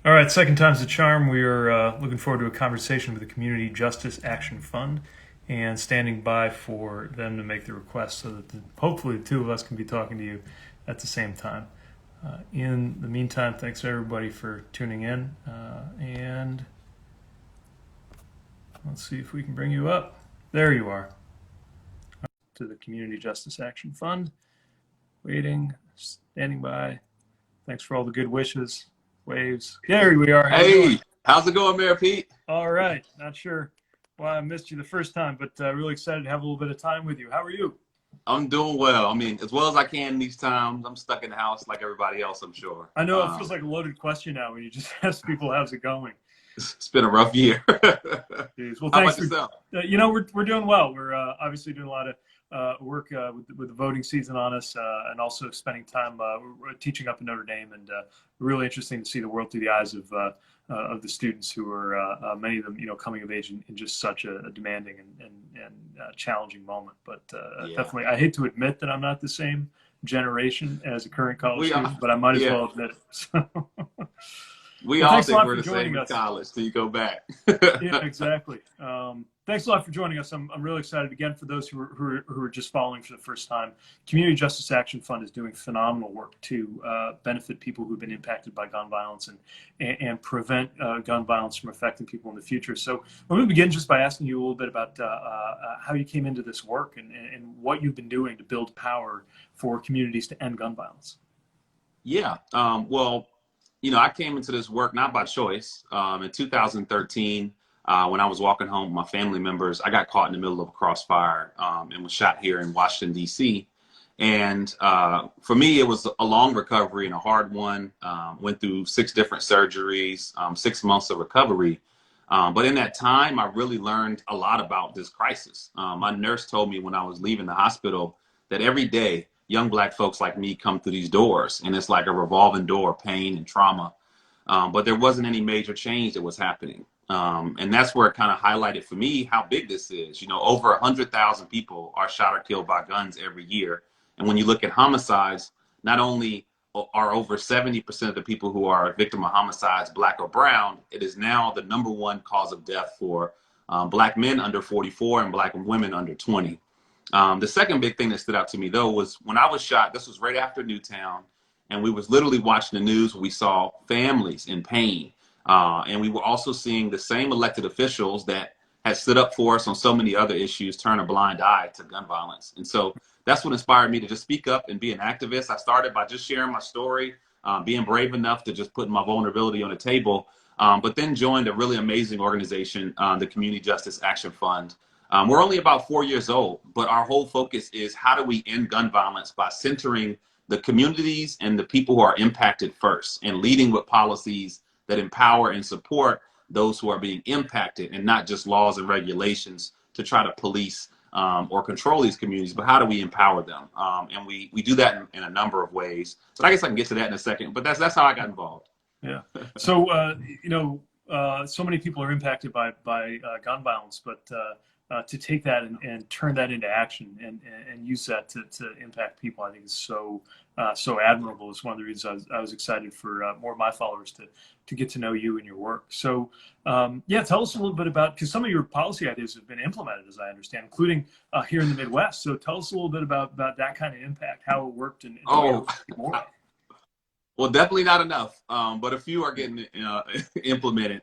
All right, second time's the charm. We are looking forward to a conversation with the Community Justice Action Fund and standing by for them to make the request so that hopefully the two of us can be talking to you at the same time. In the meantime, thanks everybody for tuning in. And let's see if we can bring you up. There you are. To the Community Justice Action Fund. Waiting, standing by. Thanks for all the good wishes, waves. There we are. How you doing? Hey, how's it going, Mayor Pete? All right. Not sure why I missed you the first time, but really excited to have a little bit of time with you. How are you? I'm doing well. I mean, as well as I can these times. I'm stuck in the house like everybody else, I'm sure. I know it feels like a loaded question now when you just ask people how's it going. It's been a rough year. Jeez. Well, How thanks about for. yourself? We're doing well. We're obviously doing a lot of work with the voting season on us, and also spending time we're teaching up in Notre Dame, and really interesting to see the world through the eyes of the students who are many of them coming of age in just such a demanding and challenging moment. But Yeah, definitely, I hate to admit that I'm not the same generation as a current college we student, are. but I might as Yeah, well admit it. So, we well, all thanks a think lot we're for the same joining in us. college till you go back. Yeah, exactly. Thanks a lot for joining us. I'm really excited. Again, for those who are just following for the first time, Community Justice Action Fund is doing phenomenal work to benefit people who've been impacted by gun violence and prevent gun violence from affecting people in the future. So let me begin just by asking you a little bit about how you came into this work and what you've been doing to build power for communities to end gun violence. Yeah. Well, I came into this work not by choice. In 2013, when I was walking home with my family members, I got caught in the middle of a crossfire and was shot here in Washington, D.C. And for me, it was a long recovery and a hard one. Went through 6 different surgeries, 6 months of recovery. But in that time, I really learned a lot about this crisis. My nurse told me when I was leaving the hospital that every day, young Black folks like me come through these doors, and it's like a revolving door of pain and trauma. But there wasn't any major change that was happening. And that's where it kind of highlighted for me how big this is. Over 100,000 people are shot or killed by guns every year. And when you look at homicides, not only are over 70% of the people who are a victim of homicides Black or brown, it is now the #1 cause of death for Black men under 44 and Black women under 20. The second big thing that stood out to me, though, was when I was shot. This was right after Newtown, and we was literally watching the news. We saw families in pain, and we were also seeing the same elected officials that had stood up for us on so many other issues turn a blind eye to gun violence. And so that's what inspired me to just speak up and be an activist. I started by just sharing my story, being brave enough to just put my vulnerability on the table, but then joined a really amazing organization, the Community Justice Action Fund. We're only about 4 years old, but our whole focus is how do we end gun violence by centering the communities and the people who are impacted first and leading with policies that empower and support those who are being impacted, and not just laws and regulations to try to police or control these communities, but how do we empower them? And we do that in a number of ways. So I guess I can get to that in a second, but that's how I got involved. Yeah. So so many people are impacted by gun violence, but to take that and turn that into action and use that to impact people, I think is so admirable. It's one of the reasons I was excited for more of my followers to get to know you and your work. So yeah, tell us a little bit about, because some of your policy ideas have been implemented, as I understand, including here in the Midwest. So tell us a little bit about that kind of impact, how it worked, and what you're Oh, looking more. well, definitely not enough, but a few are getting implemented.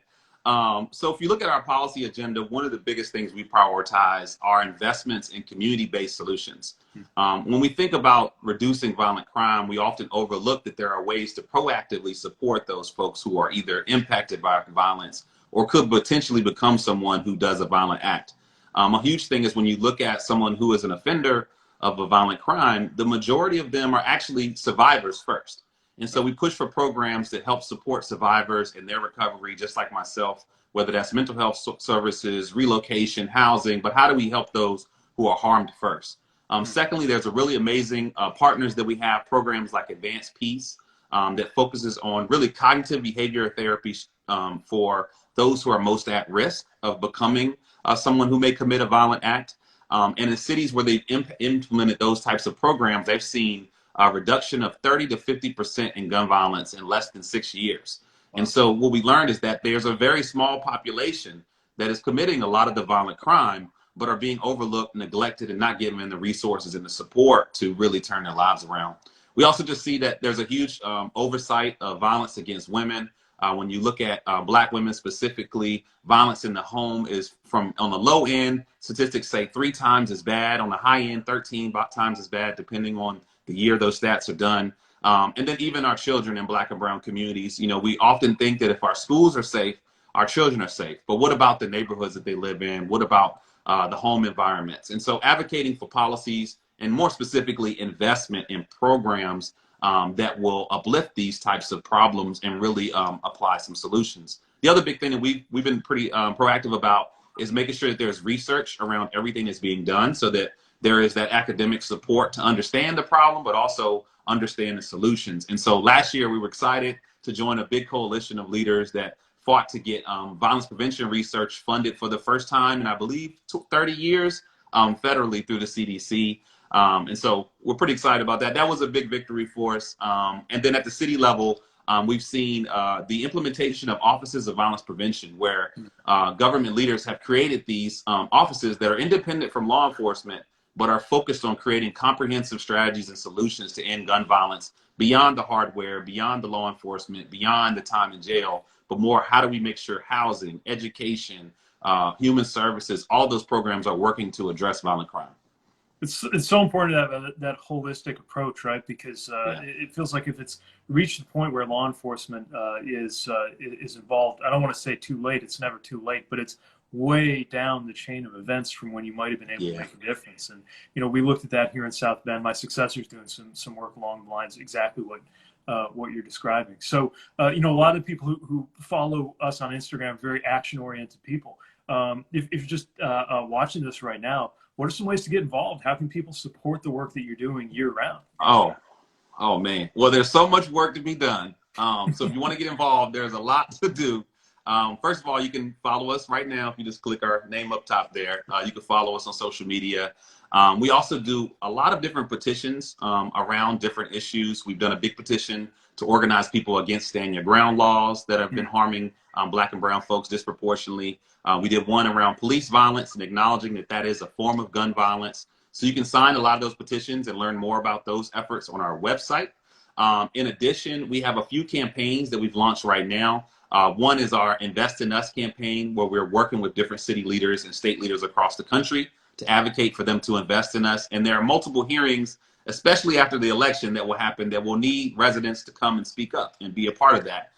So if you look at our policy agenda, one of the biggest things we prioritize are investments in community-based solutions. When we think about reducing violent crime, we often overlook that there are ways to proactively support those folks who are either impacted by violence or could potentially become someone who does a violent act. A huge thing is when you look at someone who is an offender of a violent crime, the majority of them are actually survivors first. And so we push for programs that help support survivors in their recovery, just like myself, whether that's mental health services, relocation, housing, but how do we help those who are harmed first? Secondly, there's a really amazing partners that we have, programs like Advanced Peace, that focuses on really cognitive behavior therapy for those who are most at risk of becoming someone who may commit a violent act. And in cities where they've implemented those types of programs, they've seen a reduction of 30 to 50% in gun violence in less than 6 years. And so what we learned is that there's a very small population that is committing a lot of the violent crime, but are being overlooked, neglected, and not given the resources and the support to really turn their lives around. We also just see that there's a huge oversight of violence against women. When you look at Black women specifically, violence in the home is from on the low end, statistics say 3 times as bad. On the high end, 13 times as bad, depending on the year those stats are done. And then even our children in Black and brown communities, we often think that if our schools are safe, our children are safe. But what about the neighborhoods that they live in? What about the home environments? And so advocating for policies, and more specifically, investment in programs that will uplift these types of problems and really apply some solutions. The other big thing that we've been pretty proactive about is making sure that there's research around everything that's being done, so that there is that academic support to understand the problem, but also understand the solutions. And so last year we were excited to join a big coalition of leaders that fought to get violence prevention research funded for the first time in, I believe, 30 years federally through the CDC. And so we're pretty excited about that. That was a big victory for us. And then at the city level, we've seen the implementation of offices of violence prevention, where government leaders have created these offices that are independent from law enforcement, but are focused on creating comprehensive strategies and solutions to end gun violence beyond the hardware, beyond the law enforcement, beyond the time in jail, but more, how do we make sure housing, education, human services, all those programs are working to address violent crime. It's so important to have that holistic approach, right? Because it feels like if it's reached the point where law enforcement is involved, I don't want to say too late. It's never too late, but it's way down the chain of events from when you might have been able to make a difference. And we looked at that here in South Bend. My successor's doing some work along the lines exactly what you're describing. So a lot of people who follow us on Instagram are very action-oriented people. If you're just watching this right now, what are some ways to get involved? How can people support the work that you're doing year-round? Oh man. Well, there's so much work to be done. So if you want to get involved, there's a lot to do. First of all, you can follow us right now. If you just click our name up top there, you can follow us on social media. We also do a lot of different petitions around different issues. We've done a big petition to organize people against stand your ground laws that have been harming Black and brown folks disproportionately. We did one around police violence and acknowledging that that is a form of gun violence. So you can sign a lot of those petitions and learn more about those efforts on our website. In addition, we have a few campaigns that we've launched right now. One is our Invest in Us campaign, where we're working with different city leaders and state leaders across the country to advocate for them to invest in us. And there are multiple hearings, especially after the election, that will happen that will need residents to come and speak up and be a part of that.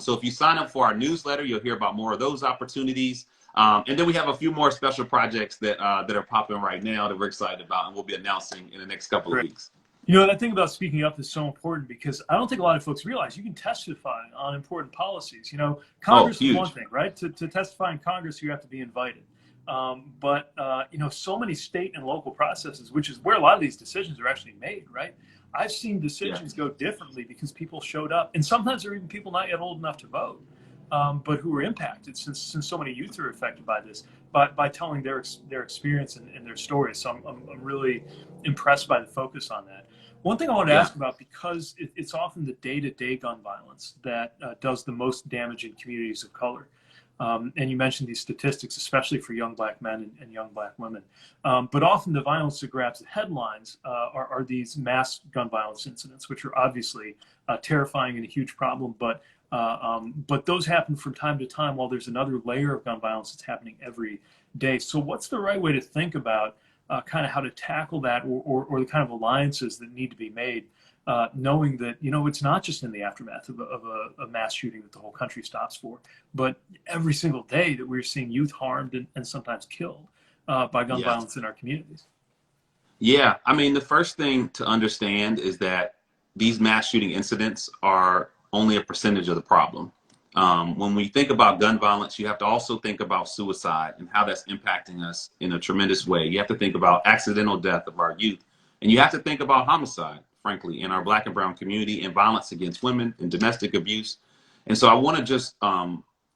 So if you sign up for our newsletter, you'll hear about more of those opportunities. And then we have a few more special projects that are popping right now that we're excited about, and we'll be announcing in the next couple of weeks. That thing about speaking up is so important, because I don't think a lot of folks realize you can testify on important policies. Congress is one thing, right? To testify in Congress, you have to be invited. But so many state and local processes, which is where a lot of these decisions are actually made, right? I've seen decisions go differently because people showed up, and sometimes there are even people not yet old enough to vote, but who were impacted, since so many youth are affected by this, by telling their experience and their stories. So I'm really impressed by the focus on that. One thing I want to ask about, because it's often the day-to-day gun violence that does the most damage in communities of color. And you mentioned these statistics, especially for young Black men and young Black women. But often the violence that grabs the headlines are these mass gun violence incidents, which are obviously terrifying and a huge problem. But those happen from time to time, while there's another layer of gun violence that's happening every day. So what's the right way to think about kind of how to tackle that, or the kind of alliances that need to be made, knowing that, it's not just in the aftermath of a mass shooting that the whole country stops for, but every single day that we're seeing youth harmed and sometimes killed by gun violence in our communities. Yeah, I mean, the first thing to understand is that these mass shooting incidents are only a percentage of the problem. When we think about gun violence, you have to also think about suicide and how that's impacting us in a tremendous way. You have to think about accidental death of our youth, and you have to think about homicide, frankly, in our Black and brown community, and violence against women and domestic abuse. And so I want to just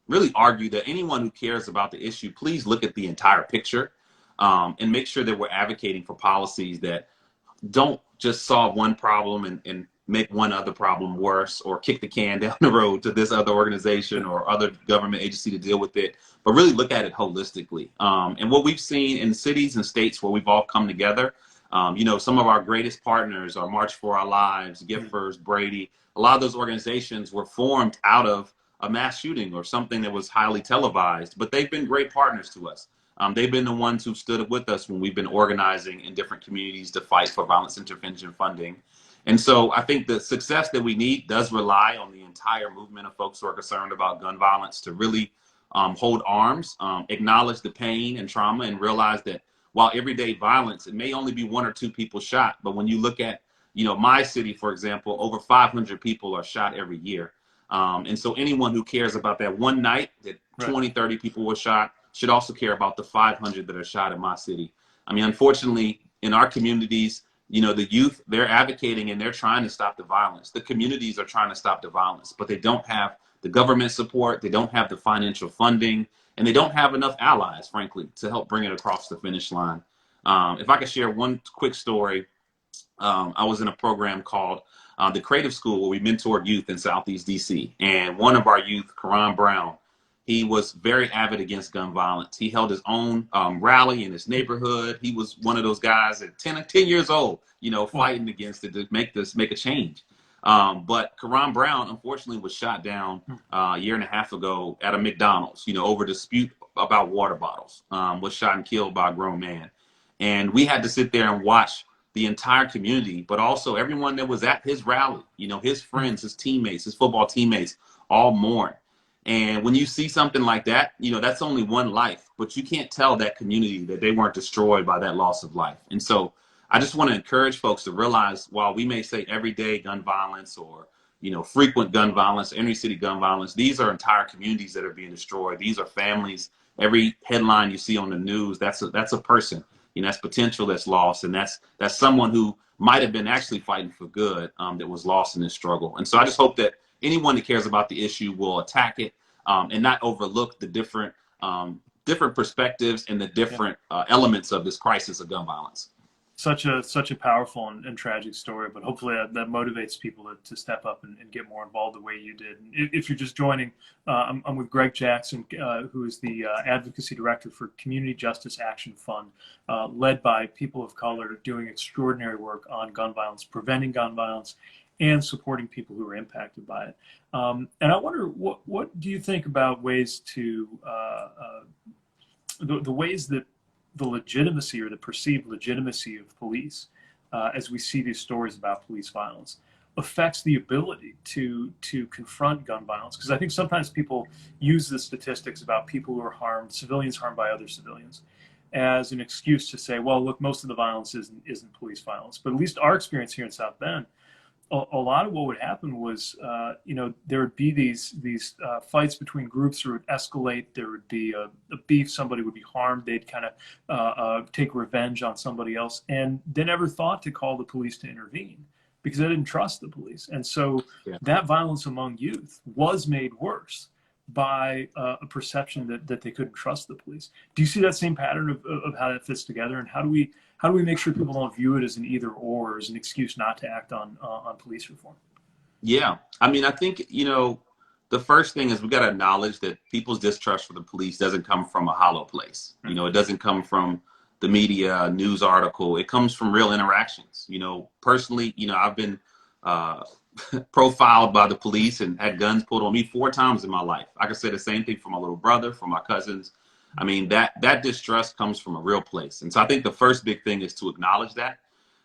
really argue that anyone who cares about the issue, please look at the entire picture and make sure that we're advocating for policies that don't just solve one problem and make one other problem worse or kick the can down the road to this other organization or other government agency to deal with it, but really look at it holistically. And what we've seen in cities and states where we've all come together, you know, some of our greatest partners are March for Our Lives, Giffers, Brady. A lot of those organizations were formed out of a mass shooting or something that was highly televised, but they've been great partners to us. They've been the ones who stood with us when we've been organizing in different communities to fight for violence intervention funding. And so I think the success that we need does rely on the entire movement of folks who are concerned about gun violence to really hold arms, acknowledge the pain and trauma, and realize that while everyday violence, it may only be 1 or 2 people shot. But when you look at, you know, my city, for example, over 500 people are shot every year. And so anyone who cares about that one night that 20, 30 people were shot should also care about the 500 that are shot in my city. I mean, unfortunately, in our communities, you know, the youth, they're advocating and they're trying to stop the violence. The communities are trying to stop the violence, but they don't have the government support, they don't have the financial funding, and they don't have enough allies, frankly, to help bring it across the finish line. If I could share one quick story, I was in a program called the Creative School where we mentored youth in Southeast DC. And one of our youth, Karan Brown, he was very avid against gun violence. He held his own rally in his neighborhood. He was one of those guys at 10 years old, you know, fighting against it to make a change. But Karan Brown, unfortunately, was shot down a year and a half ago at a McDonald's, you know, over dispute about water bottles, was shot and killed by a grown man. And we had to sit there and watch the entire community, but also everyone that was at his rally, you know, his friends, his teammates, his football teammates, all mourn. And when you see something like that, you know, that's only one life, but you can't tell that community that they weren't destroyed by that loss of life. And so I just want to encourage folks to realize while we may say everyday gun violence or, you know, frequent gun violence, inner city gun violence, these are entire communities that are being destroyed. These are families. Every headline you see on the news, that's a person, you know, that's potential that's lost. And that's someone who might have been actually fighting for good that was lost in this struggle. And so I just hope that anyone that cares about the issue will attack it and not overlook the different perspectives and the different elements of this crisis of gun violence. Such a powerful and tragic story, but hopefully that motivates people to step up and get more involved the way you did. And if you're just joining, I'm with Greg Jackson, who is the Advocacy Director for Community Justice Action Fund, led by people of color doing extraordinary work on gun violence, preventing gun violence, and supporting people who are impacted by it. And I wonder, what do you think about ways to, the ways that the legitimacy or the perceived legitimacy of police, as we see these stories about police violence, affects the ability to confront gun violence? Because I think sometimes people use the statistics about people who are harmed, civilians harmed by other civilians, as an excuse to say, well, look, most of the violence isn't police violence. But at least our experience here in South Bend, a lot of what would happen was, you know, there would be these fights between groups, or it would escalate. There would be a beef. Somebody would be harmed. They'd kind of take revenge on somebody else, and they never thought to call the police to intervene because they didn't trust the police. And so that violence among youth was made worse by a perception that they couldn't trust the police. Do you see that same pattern of how that fits together, and how do we make sure people don't view it as an either or, as an excuse not to act on police reform? Yeah, I mean, I think, you know, the first thing is we got to acknowledge that people's distrust for the police doesn't come from a hollow place. You know, it doesn't come from the media, a news article. It comes from real interactions. You know, personally, you know, I've been profiled by the police and had guns pulled on me 4 times in my life. I can say the same thing for my little brother, for my cousins. I mean, that distrust comes from a real place. And so I think the first big thing is to acknowledge that.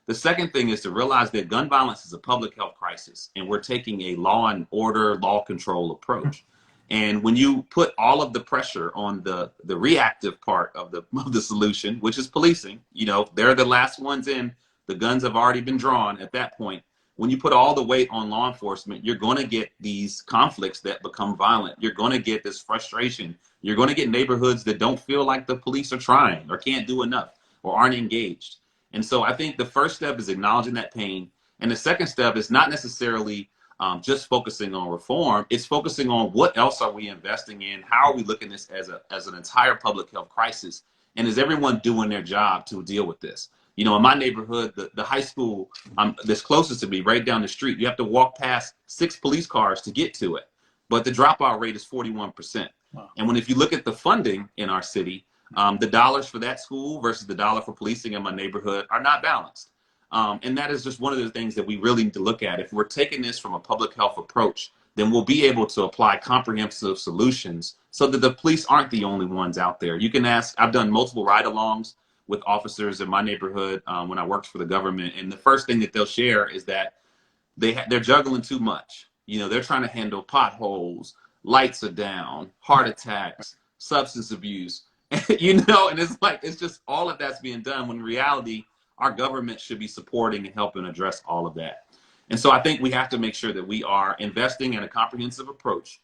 The second thing is to realize that gun violence is a public health crisis, and we're taking a law and order, law control approach. And when you put all of the pressure on the reactive part of the solution, which is policing, you know, they're the last ones in, the guns have already been drawn at that point. When you put all the weight on law enforcement, you're going to get these conflicts that become violent. You're going to get this frustration. You're going to get neighborhoods that don't feel like the police are trying or can't do enough or aren't engaged. And so I think the first step is acknowledging that pain. And the second step is not necessarily just focusing on reform. It's focusing on what else are we investing in? How are we looking at this as an entire public health crisis? And is everyone doing their job to deal with this? You know, in my neighborhood, the high school that's closest to me, right down the street, you have to walk past 6 police cars to get to it. But the dropout rate is 41%. Wow. And when if you look at the funding in our city, the dollars for that school versus the dollar for policing in my neighborhood are not balanced. And that is just one of the things that we really need to look at. If we're taking this from a public health approach, then we'll be able to apply comprehensive solutions so that the police aren't the only ones out there. You can ask, I've done multiple ride-alongs with officers in my neighborhood when I worked for the government. And the first thing that they'll share is that they're juggling too much. You know, they're trying to handle potholes, lights are down, heart attacks, substance abuse, you know, and it's like, it's just all of that's being done when in reality, our government should be supporting and helping address all of that. And so I think we have to make sure that we are investing in a comprehensive approach,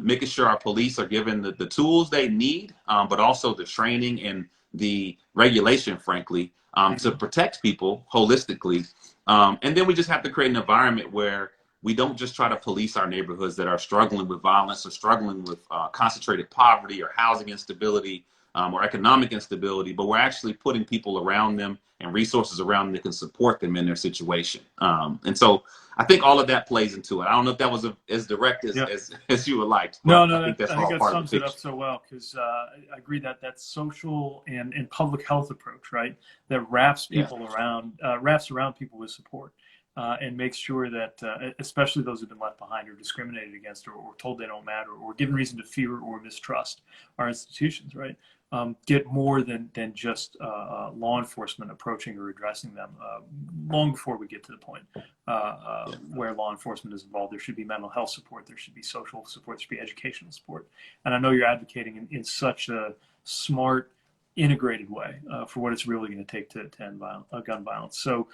making sure our police are given the tools they need, but also the training and the regulation, frankly, to protect people holistically. And then we just have to create an environment where we don't just try to police our neighborhoods that are struggling with violence or struggling with concentrated poverty or housing instability or economic instability, but we're actually putting people around them and resources around them that can support them in their situation. And so I think all of that plays into it. I don't know if that was as direct as you would like. No, I think that's I think all that part sums of the it up so well, because I agree that that social and public health approach, right, that wraps people around, wraps around people with support. And makes sure that, especially those who've been left behind or discriminated against or told they don't matter or given reason to fear or mistrust our institutions, right, get more than just law enforcement approaching or addressing them. Long before we get to the point where law enforcement is involved, there should be mental health support, there should be social support, there should be educational support. And I know you're advocating in such a smart, integrated way for what it's really going to take to end gun violence. So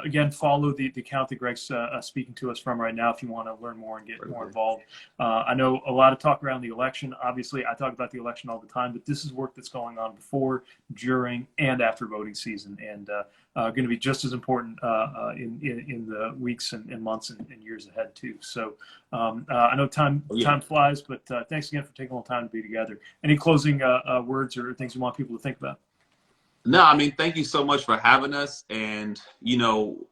again, follow the account that Greg's speaking to us from right now if you want to learn more and get more involved. I know a lot of talk around the election. Obviously, I talk about the election all the time, but this is work that's going on before, during, and after voting season, and going to be just as important in the weeks and months and years ahead too. So I know time flies, but thanks again for taking a little time to be together. Any closing words or things you want people to think about? No, I mean, thank you so much for having us. And, you know,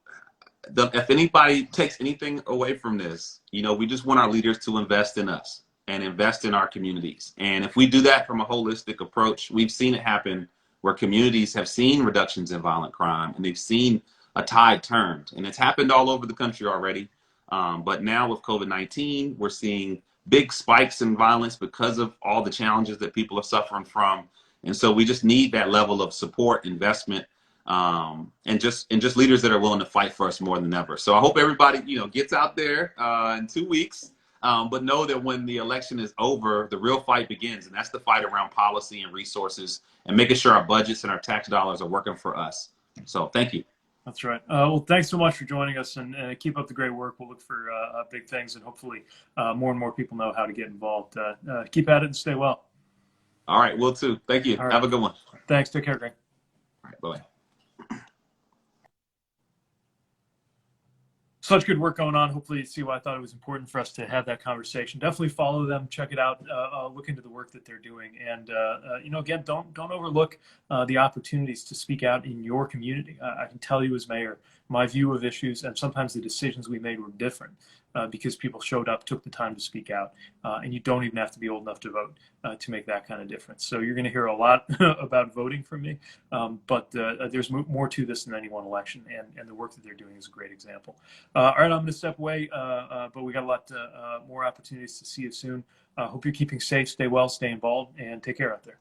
if anybody takes anything away from this, you know, we just want our leaders to invest in us and invest in our communities. And if we do that from a holistic approach, we've seen it happen where communities have seen reductions in violent crime and they've seen a tide turned. And it's happened all over the country already. But now with COVID-19, we're seeing big spikes in violence because of all the challenges that people are suffering from. And so we just need that level of support, investment, and just leaders that are willing to fight for us more than ever. So I hope everybody, you know, gets out there in 2 weeks, but know that when the election is over, the real fight begins. And that's the fight around policy and resources and making sure our budgets and our tax dollars are working for us. So thank you. That's right. Well, thanks so much for joining us, and keep up the great work. We'll look for big things, and hopefully more and more people know how to get involved. Keep at it and stay well. All right, will too. Thank you. Right. Have a good one. Thanks. Take care, Greg. All right, bye. Such good work going on. Hopefully you see why I thought it was important for us to have that conversation. Definitely follow them, check it out, look into the work that they're doing. And, you know, again, don't overlook the opportunities to speak out in your community. I can tell you as mayor, my view of issues and sometimes the decisions we made were different because people showed up, took the time to speak out, and you don't even have to be old enough to vote to make that kind of difference. So you're going to hear a lot about voting from me, but there's more to this than any one election, and the work that they're doing is a great example. All right, I'm going to step away, but we got a lot more opportunities to see you soon. Hope you're keeping safe, stay well, stay involved, and take care out there.